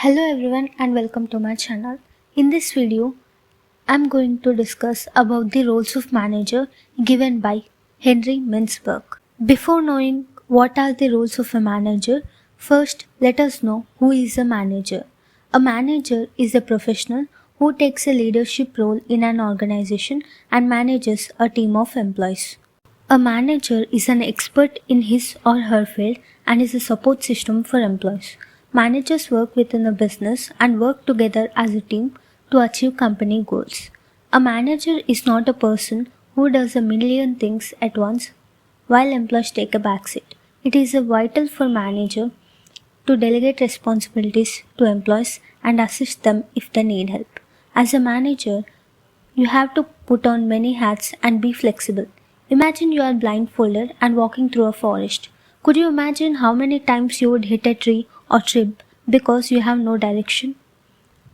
Hello everyone and welcome to my channel. In this video, I'm going to discuss about the roles of manager given by Henry Mintzberg. Before knowing what are the roles of a manager, first let us know who is a manager. A manager is a professional who takes a leadership role in an organization and manages a team of employees. A manager is an expert in his or her field and is a support system for employees. Managers work within a business and work together as a team to achieve company goals. A manager is not a person who does a million things at once while employees take a backseat. It is vital for manager to delegate responsibilities to employees and assist them if they need help. As a manager, you have to put on many hats and be flexible. Imagine you are blindfolded and walking through a forest. Could you imagine how many times you would hit a tree or trip because you have no direction?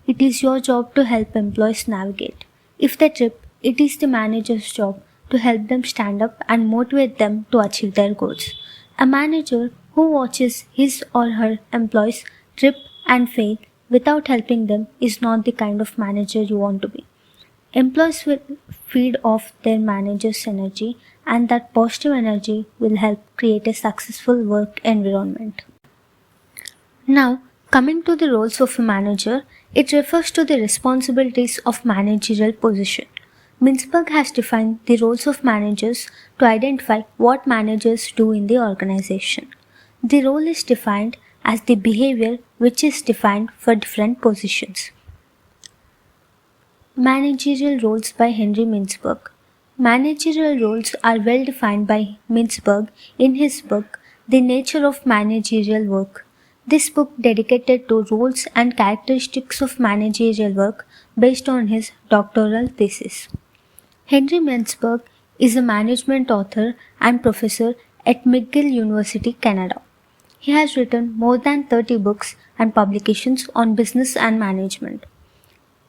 It is your job to help employees navigate. If they trip, it is the manager's job to help them stand up and motivate them to achieve their goals. A manager who watches his or her employees trip and fail without helping them is not the kind of manager you want to be. Employees will feed off their manager's energy, and that positive energy will help create a successful work environment. Now, coming to the roles of a manager, it refers to the responsibilities of managerial position. Mintzberg has defined the roles of managers to identify what managers do in the organization. The role is defined as the behavior which is defined for different positions. Managerial roles by Henry Mintzberg. Managerial roles are well defined by Mintzberg in his book, The Nature of Managerial Work. This book dedicated to roles and characteristics of managerial work based on his doctoral thesis. Henry Mintzberg is a management author and professor at McGill University, Canada. He has written more than 30 books and publications on business and management.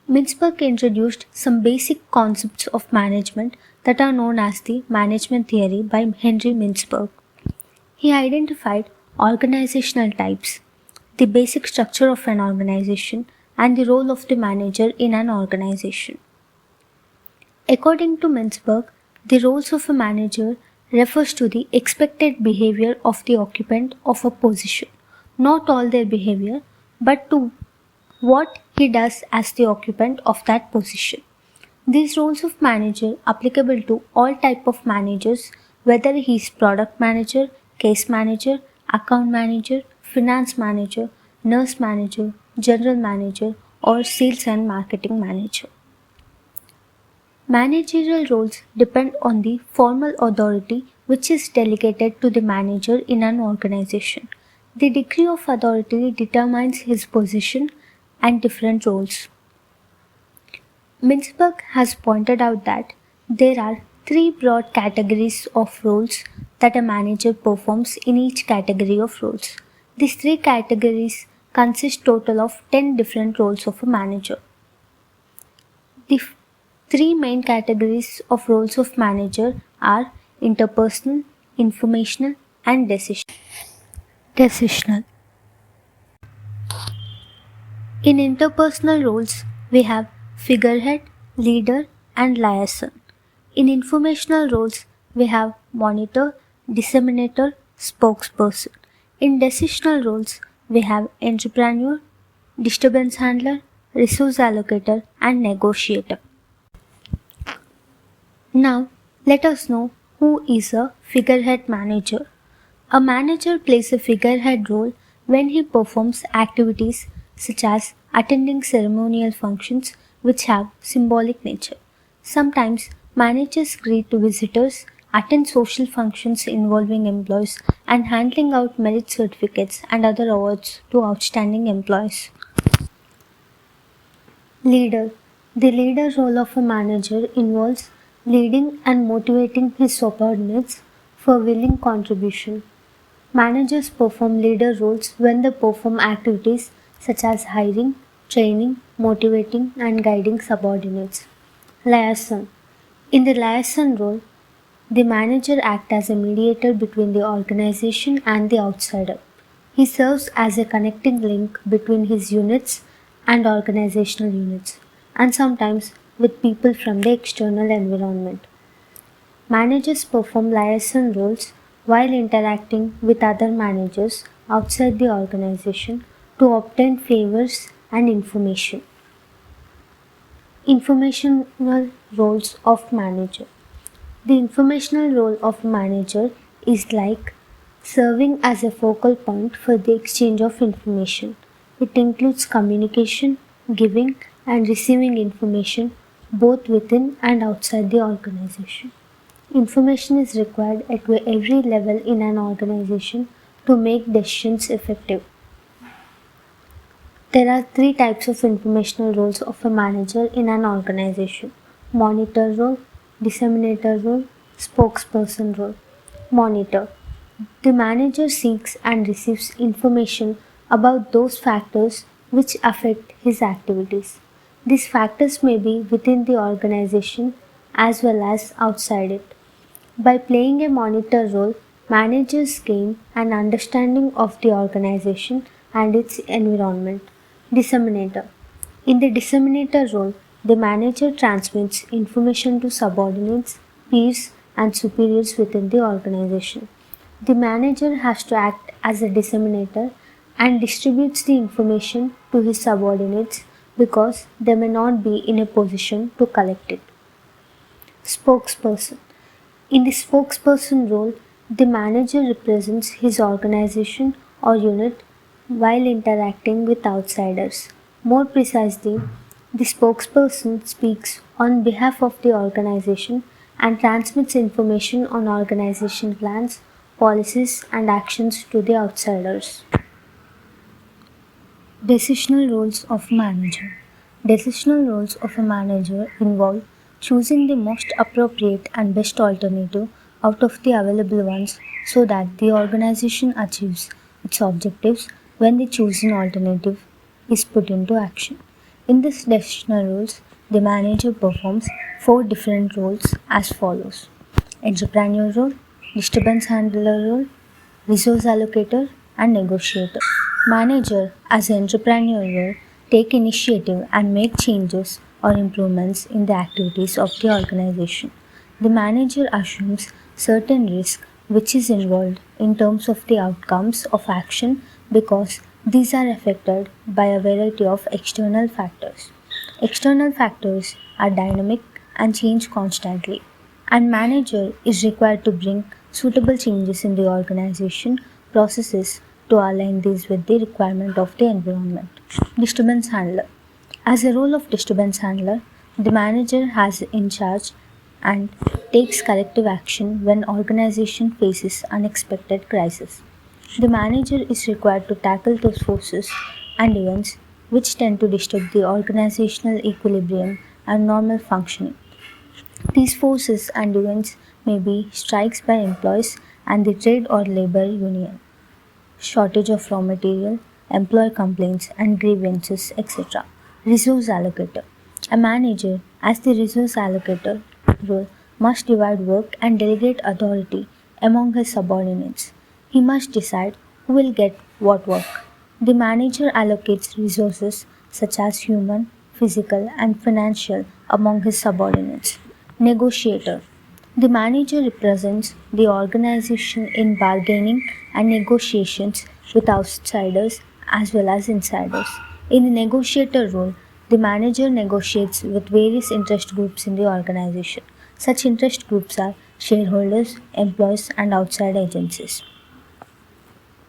Mintzberg introduced some basic concepts of management that are known as the management theory by Henry Mintzberg. He identified organizational types, the basic structure of an organization, and the role of the manager in an organization. According to Mintzberg, the roles of a manager refers to the expected behavior of the occupant of a position, not all their behavior, but to what he does as the occupant of that position. These roles of manager applicable to all type of managers, whether he is product manager, case manager, account manager, finance manager, nurse manager, general manager, or sales and marketing manager. Managerial roles depend on the formal authority which is delegated to the manager in an organization. The degree of authority determines his position and different roles. Mintzberg has pointed out that there are three broad categories of roles that a manager performs in each category of roles. These three categories consist total of 10 different roles of a manager. The three main categories of roles of manager are interpersonal, informational, and decisional. In interpersonal roles, we have figurehead, leader, and liaison. In informational roles, we have monitor, disseminator, spokesperson. In decisional roles, we have entrepreneur, disturbance handler, resource allocator, and negotiator. Now, let us know who is a figurehead manager. A manager plays a figurehead role when he performs activities such as attending ceremonial functions which have symbolic nature. Sometimes managers greet visitors, attend social functions involving employees, and handing out merit certificates and other awards to outstanding employees. Leader. The leader role of a manager involves leading and motivating his subordinates for willing contribution. Managers perform leader roles when they perform activities such as hiring, training, motivating, and guiding subordinates. Liaison. In the liaison role, the manager acts as a mediator between the organization and the outsider. He serves as a connecting link between his units and organizational units, and sometimes with people from the external environment. Managers perform liaison roles while interacting with other managers outside the organization to obtain favors and information. Informational roles of manager. The informational role of manager is like serving as a focal point for the exchange of information. It includes communication, giving, and receiving information both within and outside the organization. Information is required at every level in an organization to make decisions effective. There are three types of informational roles of a manager in an organization: monitor role, disseminator role, spokesperson role. Monitor. The manager seeks and receives information about those factors which affect his activities. These factors may be within the organization as well as outside it. By playing a monitor role, managers gain an understanding of the organization and its environment. Disseminator. In the disseminator role, the manager transmits information to subordinates, peers, and superiors within the organization. The manager has to act as a disseminator and distributes the information to his subordinates because they may not be in a position to collect it. Spokesperson. In the spokesperson role, the manager represents his organization or unit while interacting with outsiders. More precisely, the spokesperson speaks on behalf of the organization and transmits information on organization plans, policies, and actions to the outsiders. Decisional roles of manager. Decisional roles of a manager involve choosing the most appropriate and best alternative out of the available ones so that the organization achieves its objectives when the chosen alternative is put into action. In this decisional roles, the manager performs four different roles as follows: entrepreneur role, disturbance handler role, resource allocator, and negotiator. Manager, as an entrepreneur role, take initiative and make changes or improvements in the activities of the organization. The manager assumes certain risk which is involved in terms of the outcomes of action because these are affected by a variety of external factors. External factors are dynamic and change constantly, and manager is required to bring suitable changes in the organization processes to align these with the requirement of the environment. Disturbance handler. As a role of disturbance handler, the manager has in charge and takes corrective action when organization faces unexpected crisis. The manager is required to tackle those forces and events which tend to disturb the organizational equilibrium and normal functioning. These forces and events may be strikes by employees and the trade or labor union, shortage of raw material, employee complaints and grievances, etc. Resource allocator. A manager, as the resource allocator role, must divide work and delegate authority among his subordinates. He must decide who will get what work. The manager allocates resources such as human, physical, and financial among his subordinates. Negotiator. The manager represents the organization in bargaining and negotiations with outsiders as well as insiders. In the negotiator role, the manager negotiates with various interest groups in the organization. Such interest groups are shareholders, employees, and outside agencies.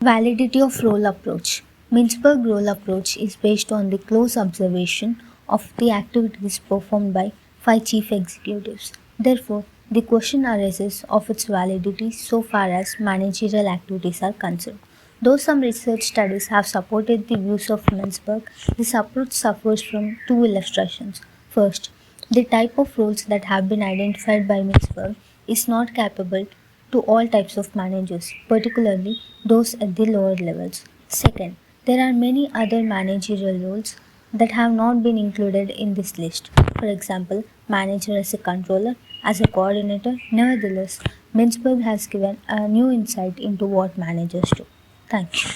Validity of role approach. Mintzberg role approach is based on the close observation of the activities performed by five chief executives. Therefore, the question arises of its validity so far as managerial activities are concerned. Though some research studies have supported the views of Mintzberg, this approach suffers from two illustrations. First, the type of roles that have been identified by Mintzberg is not capable to all types of managers, particularly those at the lower levels. Second, there are many other managerial roles that have not been included in this list. For example, manager as a controller, as a coordinator. Nevertheless, Mintzberg has given a new insight into what managers do. Thank you.